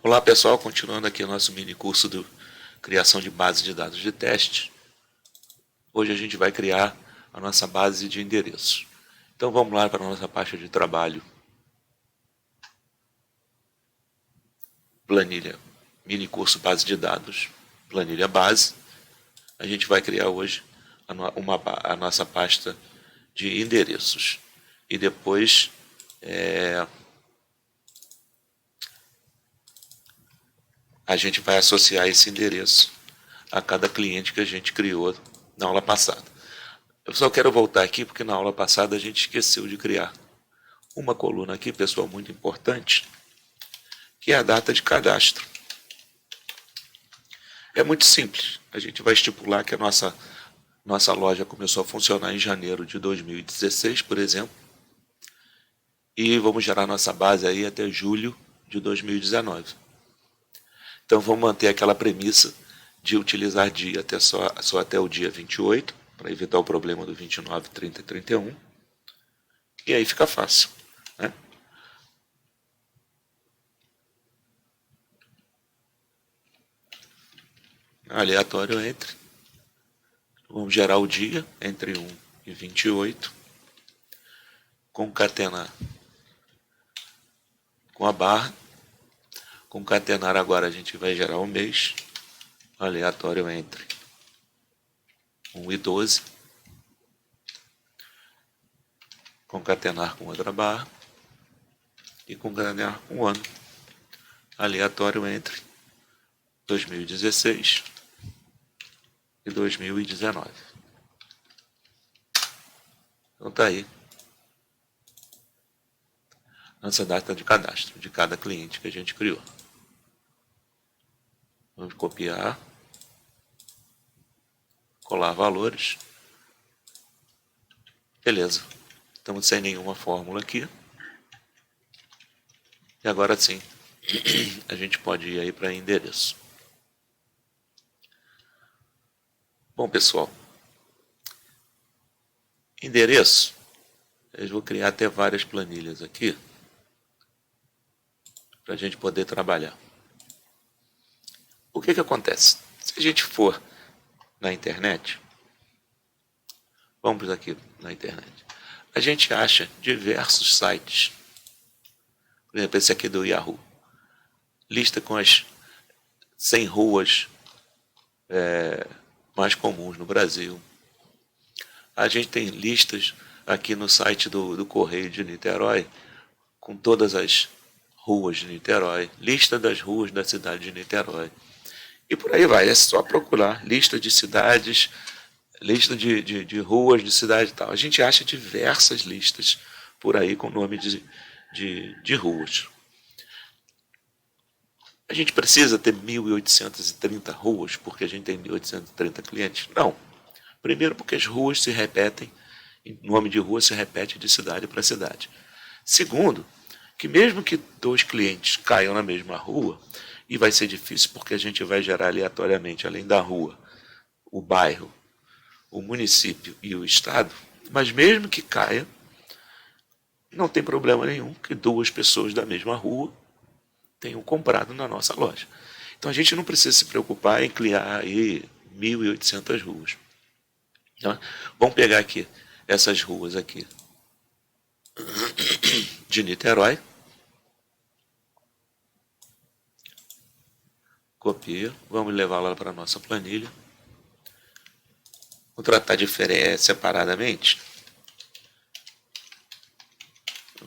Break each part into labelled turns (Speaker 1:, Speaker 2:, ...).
Speaker 1: Olá pessoal, continuando aqui o nosso mini curso de criação de base de dados de teste. Hoje a gente vai criar a nossa base de endereços. Então vamos lá para a nossa pasta de trabalho. Planilha, mini curso base de dados, planilha base. A gente vai criar hoje a nossa pasta de endereços. E depois a gente vai associar esse endereço a cada cliente que a gente criou na aula passada. Eu só quero voltar aqui porque na aula passada a gente esqueceu de criar uma coluna aqui, pessoal, muito importante, que é a data de cadastro. É muito simples. A gente vai estipular que a nossa loja começou a funcionar em janeiro de 2016, por exemplo, e vamos gerar nossa base aí até julho de 2019. Então vamos manter aquela premissa de utilizar dia só até o dia 28, para evitar o problema do 29, 30 e 31. E aí fica fácil, né? Aleatório entre. Vamos gerar o dia entre 1 e 28. Concatenar com a barra. Concatenar agora a gente vai gerar o mês. Aleatório entre 1 e 12. Concatenar com outra barra. E concatenar com o ano. Aleatório entre 2016 e 2019. Então tá aí nossa data de cadastro de cada cliente que a gente criou. Vamos copiar, colar valores. Beleza. Estamos sem nenhuma fórmula aqui. E agora sim, a gente pode ir aí para endereço. Bom, pessoal, endereço, eu vou criar até várias planilhas aqui para a gente poder trabalhar. O que acontece? Se a gente for na internet, vamos aqui na internet, a gente acha diversos sites. Por exemplo, esse aqui do Yahoo. Lista com as 100 ruas mais comuns no Brasil. A gente tem listas aqui no site do Correio de Niterói, com todas as ruas de Niterói, lista das ruas da cidade de Niterói. E por aí vai, é só procurar lista de cidades, lista de ruas de cidade e tal. A gente acha diversas listas por aí com nome de ruas. A gente precisa ter 1.830 ruas porque a gente tem 1.830 clientes? Não. Primeiro porque as ruas se repetem, o nome de rua se repete de cidade para cidade. Segundo, que mesmo que dois clientes caiam na mesma rua, e vai ser difícil porque a gente vai gerar aleatoriamente, além da rua, o bairro, o município e o estado, mas mesmo que caia, não tem problema nenhum que duas pessoas da mesma rua tenham comprado na nossa loja. Então a gente não precisa se preocupar em criar aí 1.800 ruas. Tá? Vamos pegar aqui essas ruas aqui de Niterói. Copia, vamos levar lá para a nossa planilha. Vou tratar separadamente.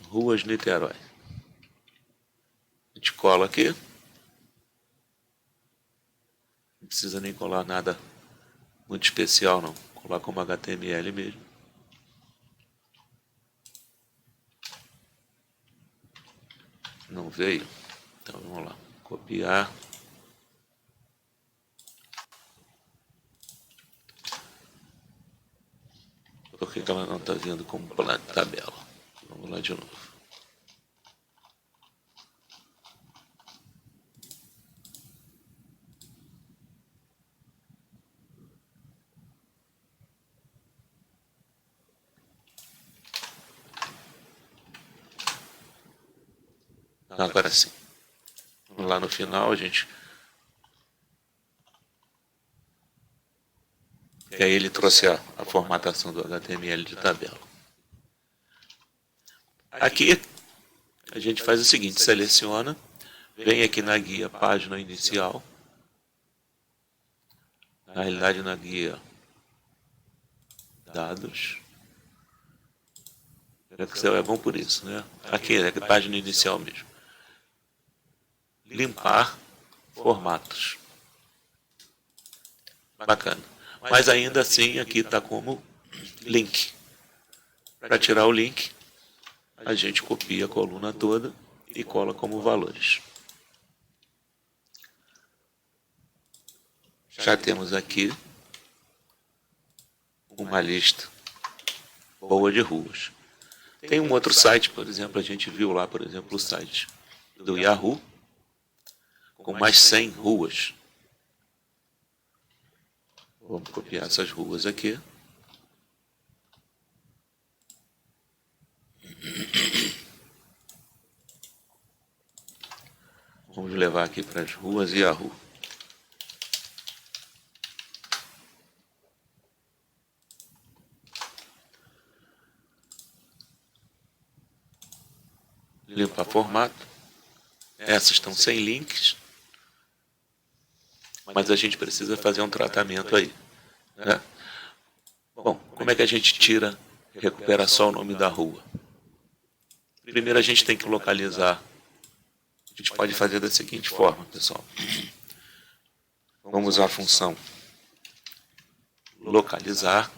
Speaker 1: Ruas Niterói. A gente cola aqui. Não precisa nem colar nada muito especial não. Colar como HTML mesmo. Não veio? Então vamos lá. Copiar. Por que ela não está vindo como tabela? Vamos lá de novo. Agora sim. lá no final a gente... E aí ele trouxe a formatação do HTML de tabela. Aqui a gente faz o seguinte, seleciona, vem aqui na guia página inicial, na realidade na guia dados, o Excel é bom por isso, né? Aqui é a página inicial mesmo. Limpar formatos. Bacana. Mas ainda assim aqui está como link. Para tirar o link, a gente copia a coluna toda e cola como valores. Já temos aqui uma lista boa de ruas. Tem um outro site, por exemplo, a gente viu lá, por exemplo, o site do Yahoo, com mais 100 ruas. Vamos copiar essas ruas aqui. Vamos levar aqui para as ruas Yahoo. Limpar formato. Essas estão sem links, mas a gente precisa fazer um tratamento aí, né? Bom, como é que a gente tira, recupera só o nome da rua? Primeiro a gente tem que localizar. A gente pode fazer da seguinte forma, pessoal. Vamos usar a função localizar.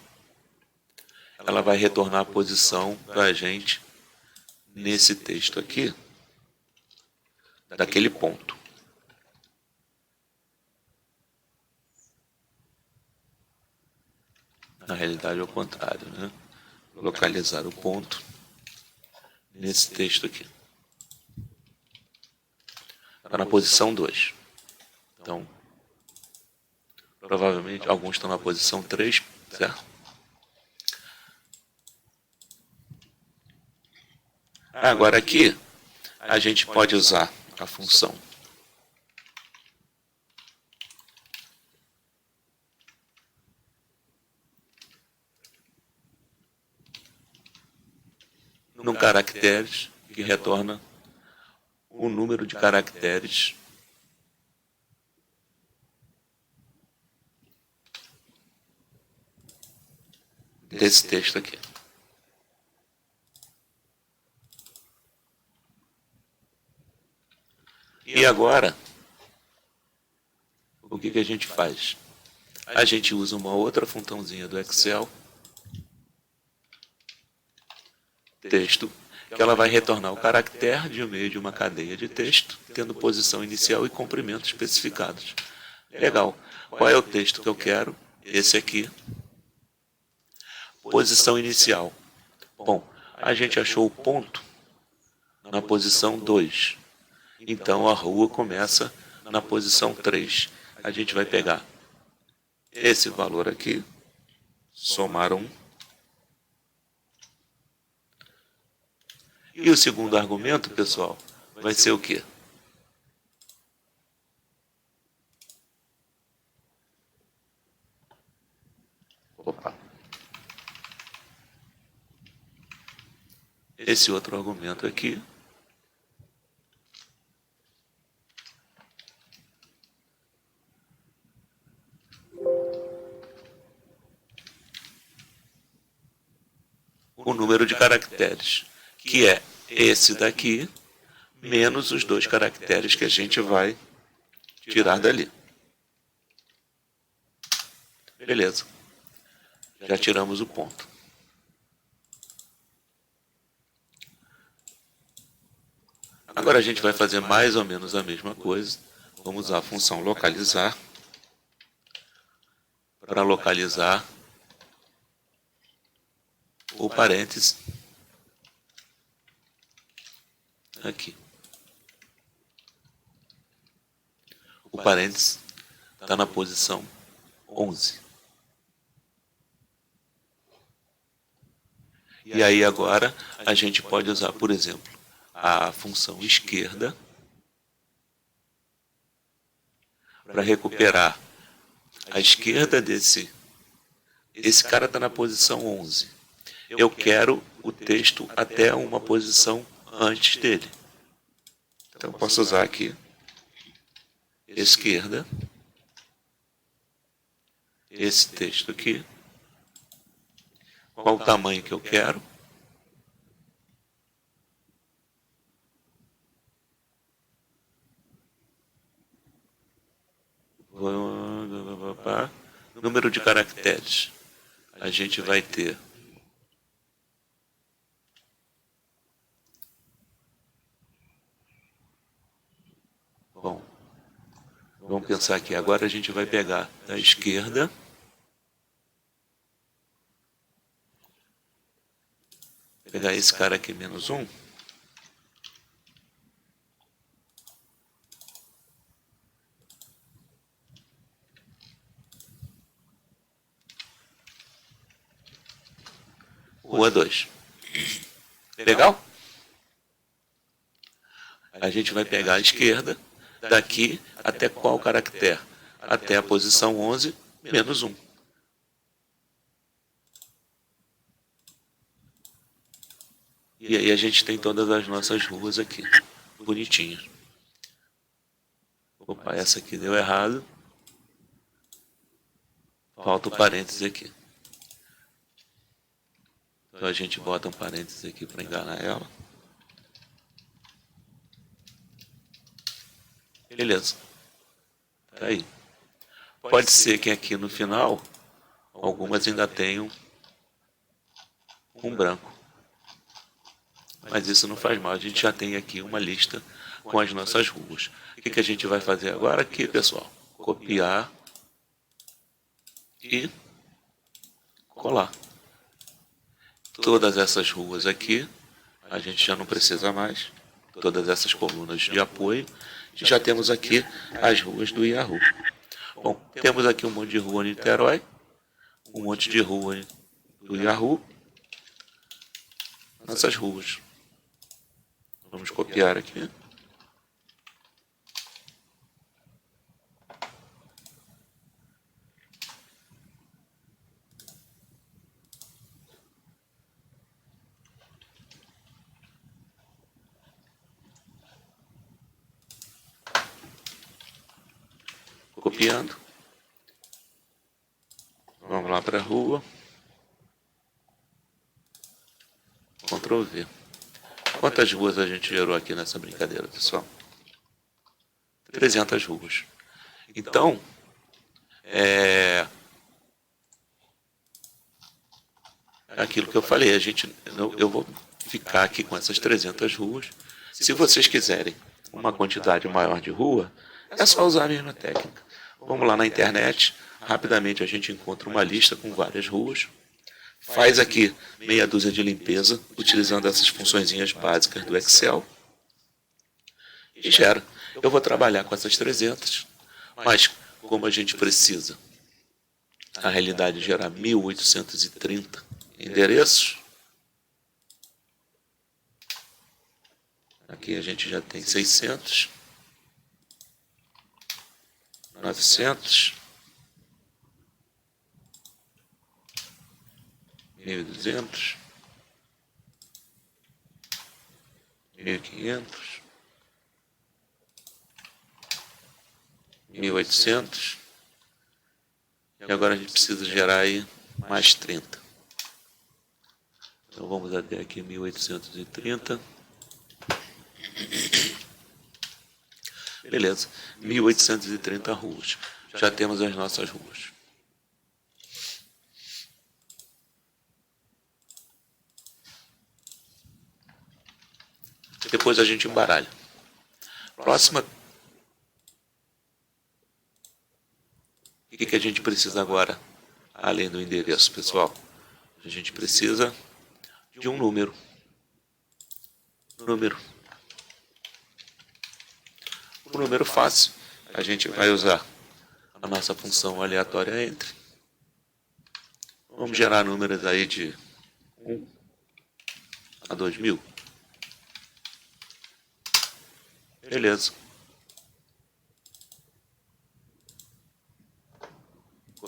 Speaker 1: Ela vai retornar a posição para a gente nesse texto aqui, daquele ponto. Na realidade é o contrário, né? Localizar o ponto nesse texto aqui. Está na posição 2. Então, provavelmente alguns estão na posição 3, certo? Agora aqui, a gente pode usar a função no caracteres, que retorna o número de caracteres desse texto aqui. E agora, o que a gente faz? A gente usa uma outra funçãozinha do Excel, texto, que ela vai retornar o caractere de meio de uma cadeia de texto, tendo posição inicial e comprimento especificados. Legal. Qual é o texto que eu quero? Esse aqui. Posição inicial. Bom, a gente achou o ponto na posição 2. Então a rua começa na posição 3. A gente vai pegar esse valor aqui, somar 1. E o segundo argumento, pessoal, vai ser o quê? Opa. Esse outro argumento aqui o número de caracteres, que é esse daqui, menos os 2 caracteres que a gente vai tirar dali. Beleza. Já tiramos o ponto. Agora a gente vai fazer mais ou menos a mesma coisa. Vamos usar a função localizar para localizar o parêntese aqui. O parêntese está na posição 11. E aí agora a gente pode usar, por exemplo, a função esquerda para recuperar a esquerda desse. Esse cara está na posição 11. Eu quero o texto até uma posição antes dele. Então, eu posso usar aqui esquerda, esse texto aqui, qual o tamanho que eu quero. Número de caracteres. A gente vai ter bom, vamos pensar aqui. Agora a gente vai pegar da esquerda, pegar esse cara aqui, -1. Rua 2. Legal? A gente vai pegar a esquerda, daqui até qual caractere? Até a posição 11, -1. E aí a gente tem todas as nossas ruas aqui, bonitinhas. Opa, essa aqui deu errado. Falta o parênteses aqui. Então a gente bota um parênteses aqui para enganar ela. Beleza. Tá aí. Pode ser que aqui no final, algumas ainda tenham um branco. Mas isso não faz mal, a gente já tem aqui uma lista com as nossas ruas. O que a gente vai fazer agora aqui, pessoal? Copiar e colar. Todas essas ruas aqui, a gente já não precisa mais. Todas essas colunas de apoio. E já temos aqui as ruas do Yahoo. Bom, temos aqui um monte de rua em Niterói, um monte de rua do Yahoo. Nossas ruas. Vamos copiar aqui. Copiando. Vamos lá para a rua. Ctrl V. Quantas ruas a gente gerou aqui nessa brincadeira, pessoal? 300 ruas. Então, aquilo que eu falei, eu vou ficar aqui com essas 300 ruas. Se vocês quiserem uma quantidade maior de rua, é só usar a mesma técnica. Vamos lá na internet, rapidamente a gente encontra uma lista com várias ruas. Faz aqui meia dúzia de limpeza, utilizando essas funçõezinhas básicas do Excel. E gera. Eu vou trabalhar com essas 300, mas como a gente precisa, na realidade, gerar 1830 endereços, aqui a gente já tem 600, 900, 1.200, 1.500, 1.800, e agora a gente precisa gerar aí mais 30. Então vamos até aqui 1830. Beleza, 1830 ruas. Já temos as nossas ruas. Depois a gente embaralha. Próxima. O que a gente precisa agora, além do endereço, pessoal? A gente precisa de um número. Um número fácil. A gente vai usar a nossa função aleatória entre. Vamos gerar números aí de 1 a 2000. Beleza.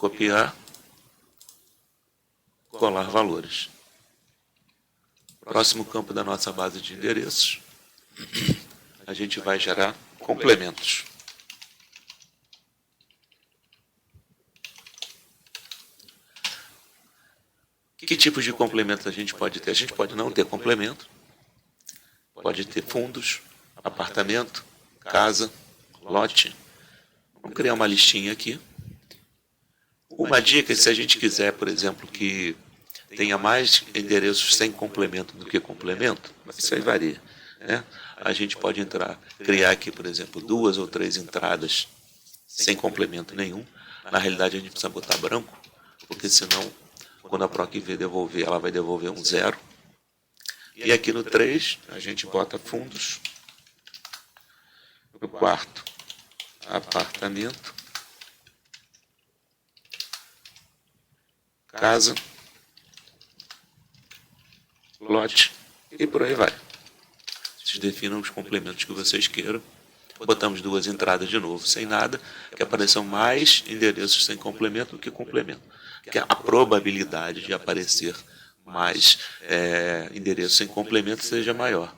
Speaker 1: copiar, colar valores. Próximo campo da nossa base de endereços, a gente vai gerar complementos. Que tipos de complementos a gente pode ter? A gente pode não ter complemento, pode ter fundos, apartamento, casa, lote. Vamos criar uma listinha aqui. Uma dica, se a gente quiser, por exemplo, que tenha mais endereços sem complemento do que complemento, isso aí varia, né? A gente pode criar aqui, por exemplo, 2 ou 3 entradas sem complemento nenhum. Na realidade, a gente precisa botar branco, porque senão, quando a PROC-V devolver, ela vai devolver um 0. E aqui no 3, a gente bota fundos. No quarto, apartamento, casa, lote e por aí vai. Vocês definam os complementos que vocês queiram. Botamos 2 entradas de novo, sem nada, que apareçam mais endereços sem complemento do que complemento. Que a probabilidade de aparecer mais endereços sem complemento seja maior.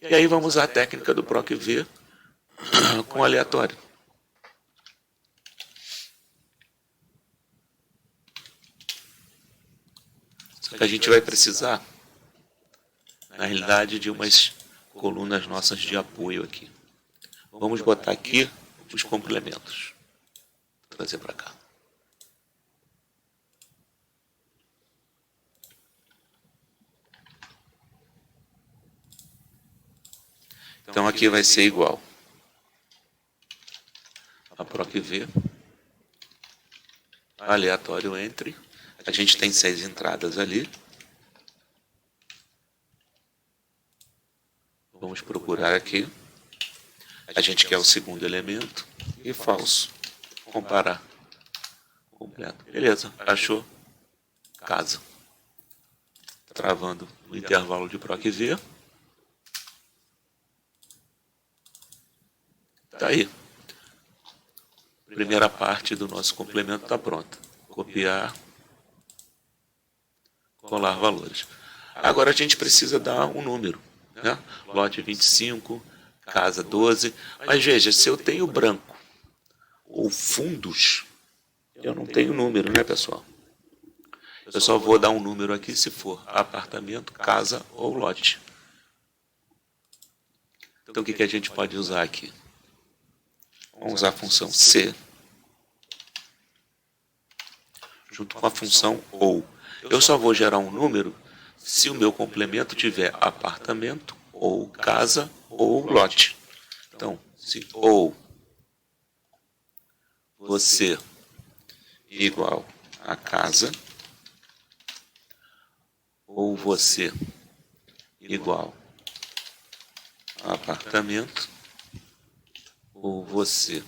Speaker 1: E aí vamos usar a técnica do PROC-V com aleatório. Só que a gente vai precisar, na realidade, de umas colunas nossas de apoio aqui. Vamos botar aqui os complementos. Vou trazer para cá. Então aqui vai ser igual a PROC-V, aleatório entre. A gente tem 6 entradas ali. Vamos procurar aqui. A gente quer o segundo elemento. E falso. Comparar. Completo. Beleza. Achou? Casa. Travando o intervalo de PROC-V. Está aí. Primeira parte do nosso complemento está pronta. Copiar. Colar valores. Agora a gente precisa dar um número, né? Lote 25, casa 12. Mas veja, se eu tenho branco ou fundos, eu não tenho número, né, pessoal? Eu só vou dar um número aqui se for apartamento, casa ou lote. Então o que a gente pode usar aqui? Vamos usar a função C junto com a função OU. Eu só vou gerar um número se o meu complemento tiver apartamento, ou casa, ou lote. Então, se ou você igual a casa, ou você igual a apartamento, ou você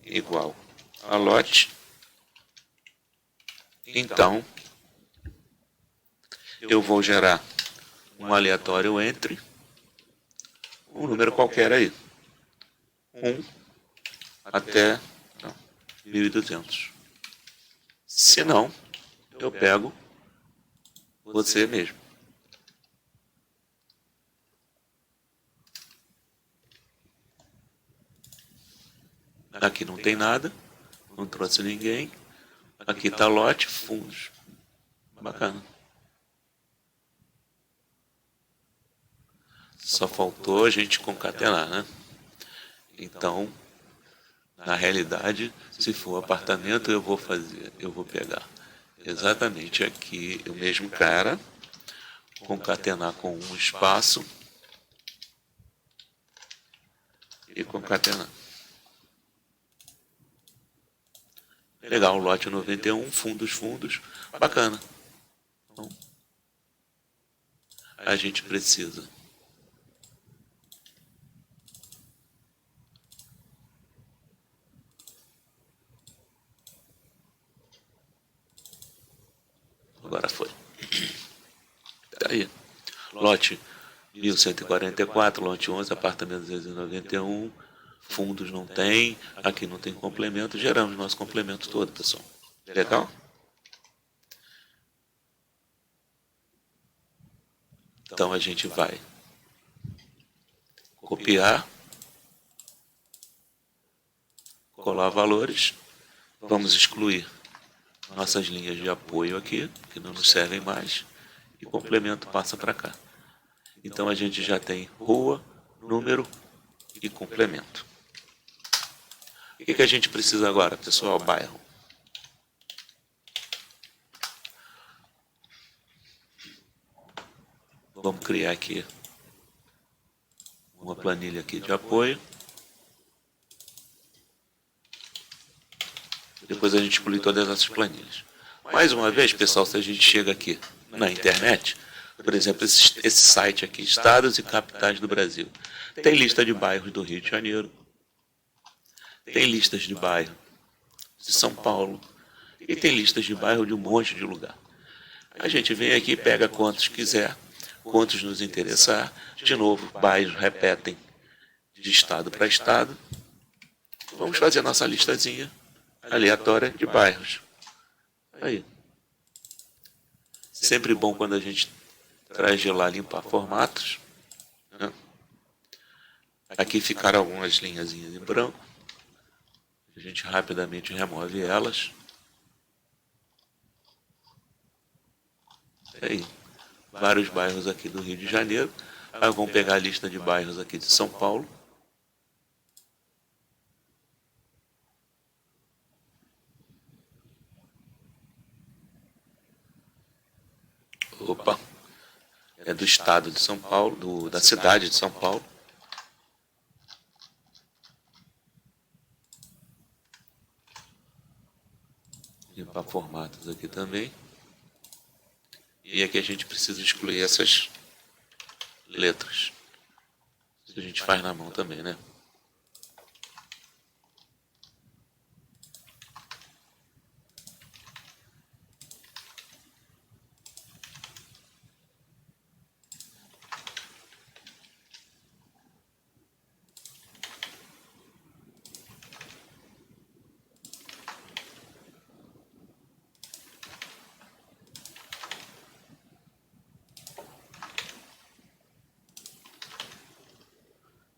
Speaker 1: igual a lote, então eu vou gerar um aleatório entre um número qualquer aí. 1 até 1.200. Se não, eu pego você mesmo. Aqui não tem nada, não trouxe ninguém. Aqui está lote, fundos. Bacana. Só faltou a gente concatenar, né? Então, na realidade, se for apartamento, eu vou pegar exatamente aqui o mesmo cara, concatenar com um espaço e concatenar. Legal, lote 91, fundos, bacana. Então, a gente precisa agora foi. Tá aí. Lote 1144, lote 11, apartamento 291, fundos não tem, aqui não tem complemento, geramos nosso complemento todo, pessoal. Legal? Então a gente vai copiar, colar valores, vamos excluir nossas linhas de apoio aqui, que não nos servem mais, e complemento passa para cá. Então a gente já tem rua, número e complemento. O que a gente precisa agora, pessoal? Bairro. Vamos criar aqui uma planilha aqui de apoio. Depois a gente exclui todas essas planilhas. Mais uma vez, pessoal, se a gente chega aqui na internet, por exemplo, esse site aqui, Estados e Capitais do Brasil, tem lista de bairros do Rio de Janeiro, tem listas de bairro de São Paulo e tem listas de bairro de um monte de lugar. A gente vem aqui, pega quantos quiser, quantos nos interessar. De novo, bairros repetem de estado para estado. Vamos fazer a nossa listazinha aleatória de bairros. Aí. Sempre bom quando a gente traz de lá limpar formatos. Né? Aqui ficaram algumas linhazinhas em branco. A gente rapidamente remove elas. Aí. Vários bairros aqui do Rio de Janeiro. Aí vamos pegar a lista de bairros aqui de São Paulo. Opa, é do estado de São Paulo, da cidade de São Paulo. Limpar formatos aqui também. E aqui a gente precisa excluir essas letras. Isso a gente faz na mão também, né?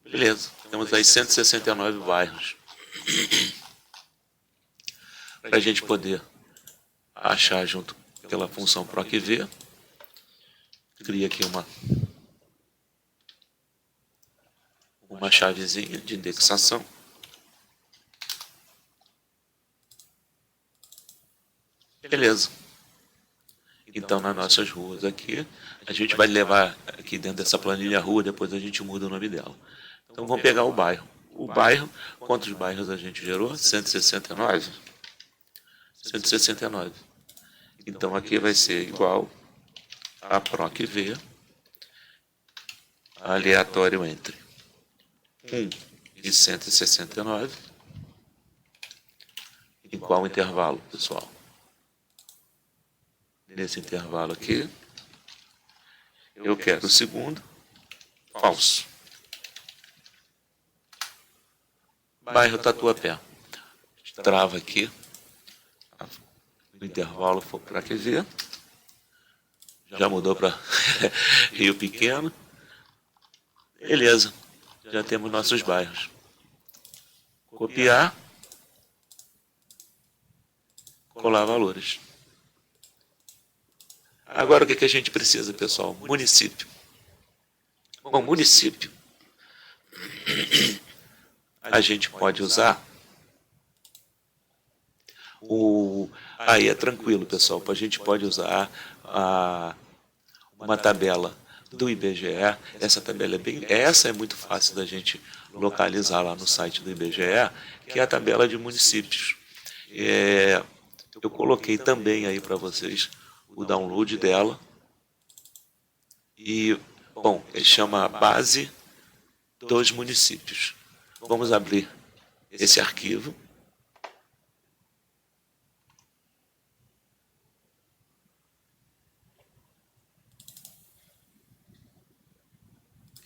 Speaker 1: Beleza, temos aí 169 bairros. Para a gente poder achar junto pela função PROC-V, cria aqui uma chavezinha de indexação. Beleza. Então, nas nossas ruas aqui, a gente vai levar aqui dentro dessa planilha a rua, depois a gente muda o nome dela. Então, vamos pegar o bairro. O bairro, quantos bairros a gente gerou? 169. 169. Então, aqui vai ser igual a PROC-V, aleatório entre 1 e 169. Em qual intervalo, pessoal? Nesse intervalo aqui, eu quero o segundo, falso. Bairro Tatuapé. Trava aqui. O intervalo for para QV. Já mudou para Rio Pequeno. Beleza. Já temos nossos bairros. Copiar. Colar valores. Agora o que a gente precisa, pessoal? Município. Bom, município. A gente pode usar aí é tranquilo, pessoal. A gente pode usar uma tabela do IBGE. Essa tabela essa é muito fácil da gente localizar lá no site do IBGE, que é a tabela de municípios. Eu coloquei também aí para vocês o download dela. E, bom, ele chama Base dos Municípios. Vamos abrir esse arquivo.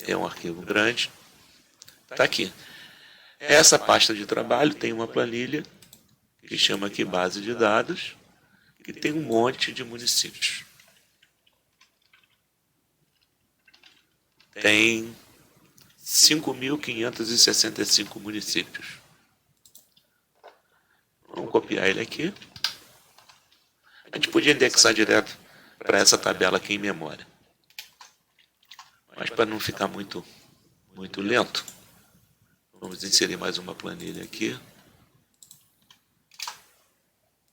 Speaker 1: É um arquivo grande. Está aqui. Essa pasta de trabalho tem uma planilha que chama aqui Base de Dados. e tem um monte de municípios. Tem 5.565 municípios. Vamos copiar ele aqui. A gente podia indexar direto para essa tabela aqui em memória. Mas para não ficar muito lento, vamos inserir mais uma planilha aqui.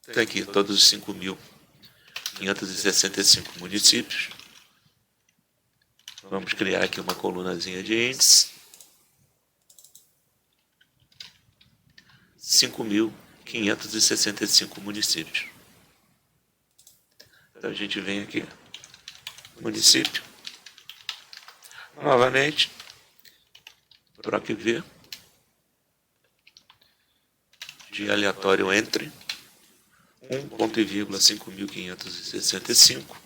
Speaker 1: Tem aqui todos os 5.565 municípios. Vamos criar aqui uma colunazinha de índice. 5.565 municípios. Então a gente vem aqui, município, novamente, troque V, de aleatório entre, 1,565,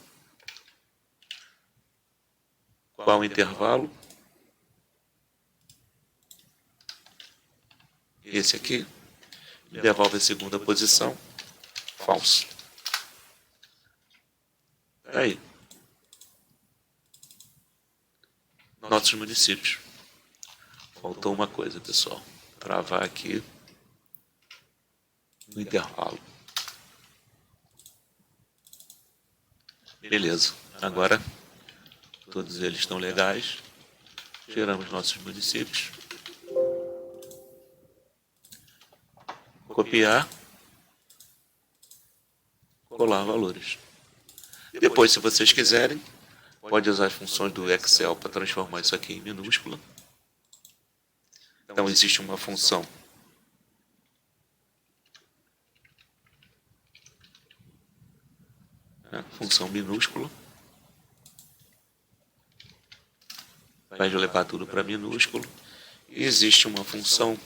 Speaker 1: qual intervalo? Esse aqui, devolve a segunda posição, falso. Aí, nossos municípios. Faltou uma coisa, pessoal. Travar aqui no intervalo. Beleza. Agora, todos eles estão legais. Geramos nossos municípios. Copiar. Colar valores. Depois, se vocês quiserem, pode usar as funções do Excel para transformar isso aqui em minúscula. Então, existe uma função função minúscula. Vai levar tudo para minúsculo. E existe uma função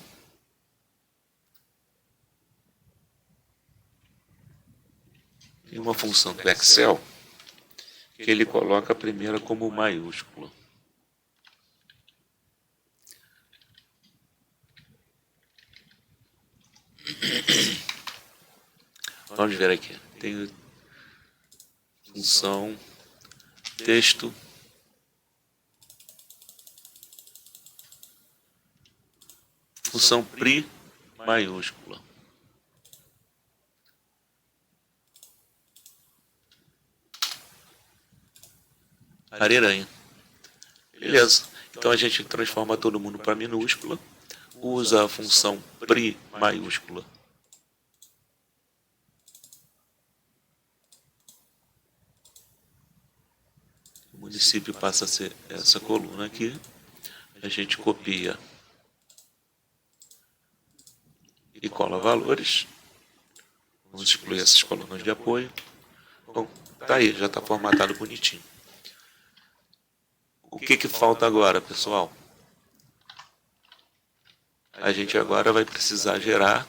Speaker 1: do Excel que ele coloca a primeira como maiúscula. Vamos ver aqui. Tem função texto função pri maiúscula. Ariranha. Beleza. Então a gente transforma todo mundo para minúscula, usa a função pri maiúscula. O município passa a ser essa coluna aqui. A gente copia e cola valores. Vamos excluir essas colunas de apoio. Bom, tá aí, já está formatado bonitinho. O que falta agora, pessoal? A gente agora vai precisar gerar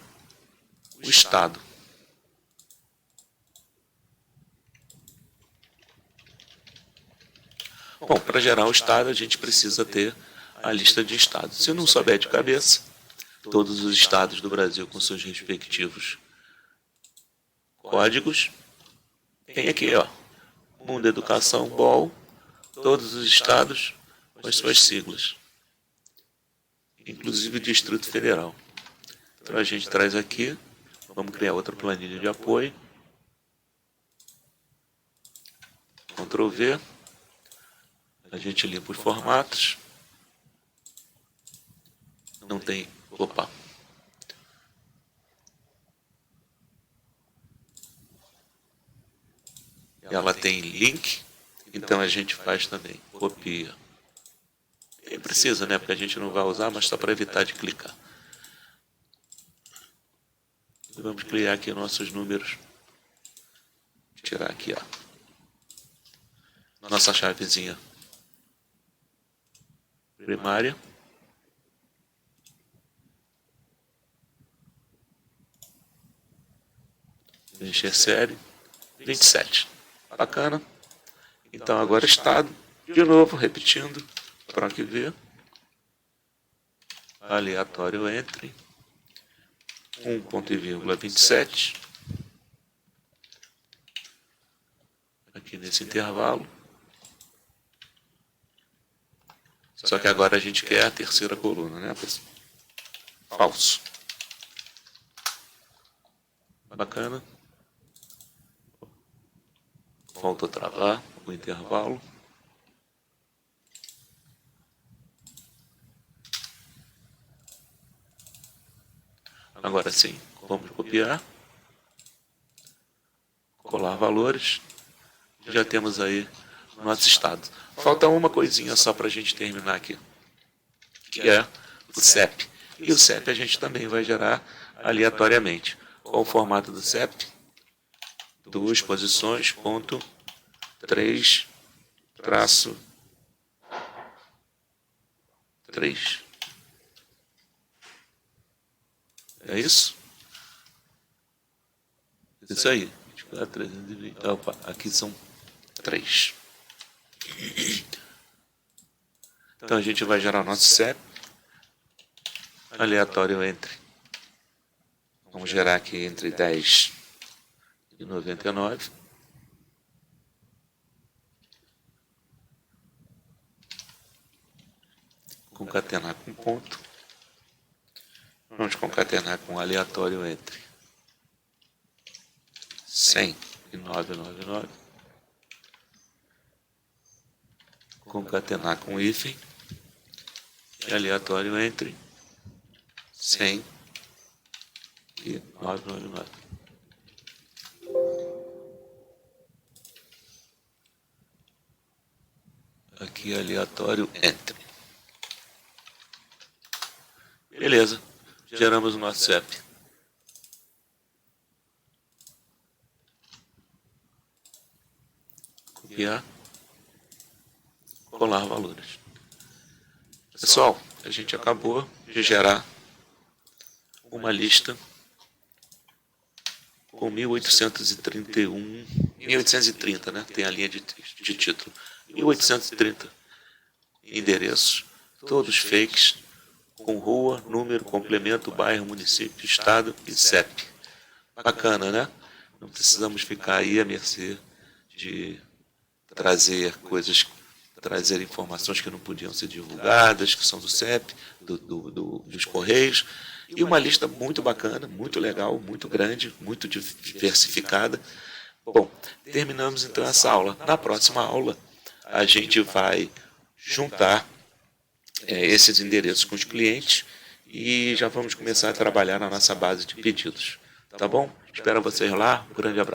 Speaker 1: o estado. Bom, para gerar o estado, a gente precisa ter a lista de estados. Se não souber de cabeça, todos os estados do Brasil com seus respectivos códigos. Tem aqui, ó, Mundo Educação BOL, todos os estados com as suas siglas, inclusive o Distrito Federal. Então a gente traz aqui, vamos criar outra planilha de apoio. Ctrl V, a gente limpa os formatos. Não tem, opa. Ela tem link, então a gente faz também, copia. Nem precisa, né? Porque a gente não vai usar, mas só para evitar de clicar. E vamos criar aqui nossos números. Tirar aqui, ó. Nossa chavezinha primária. Preencher série. 27. Bacana. Então agora estado. De novo, repetindo. Troque V. Aleatório entre. 1,27. nesse intervalo. Só que agora a gente quer a terceira coluna, né, pessoal? Falso. Bacana. Volta a travar o intervalo. Agora sim, vamos copiar. Colar valores. Já temos aí o nosso estado. Falta uma coisinha só para a gente terminar aqui, que é o CEP. E o CEP a gente também vai gerar aleatoriamente. Qual o formato do CEP? 2 posições, ponto 3, traço 3. É isso? Isso aí. 24, 320. Opa, aqui são 3. Então a gente vai gerar nosso CEP aleatório entre. Vamos gerar aqui entre 10 e 99. Concatenar com ponto. Vamos concatenar com aleatório entre 100 e 999. Concatenar com hífen. E aleatório entre 100 e 999. Aqui aleatório entre. Beleza. Geramos o nosso CEP. Copiar. Colar valores. Pessoal, a gente acabou de gerar uma lista com 1831, 1830, né? Tem a linha de título. 1830 endereços, todos fakes, com rua, número, complemento, bairro, município, estado e CEP. Bacana, né? Não precisamos ficar aí à mercê de trazer coisas, trazer informações que não podiam ser divulgadas, que são do CEP, dos Correios, e uma lista muito bacana, muito legal, muito grande, muito diversificada. Bom, terminamos então essa aula. Na próxima aula, a gente vai juntar esses endereços com os clientes e já vamos começar a trabalhar na nossa base de pedidos. Tá bom? Espero vocês lá. Um grande abraço.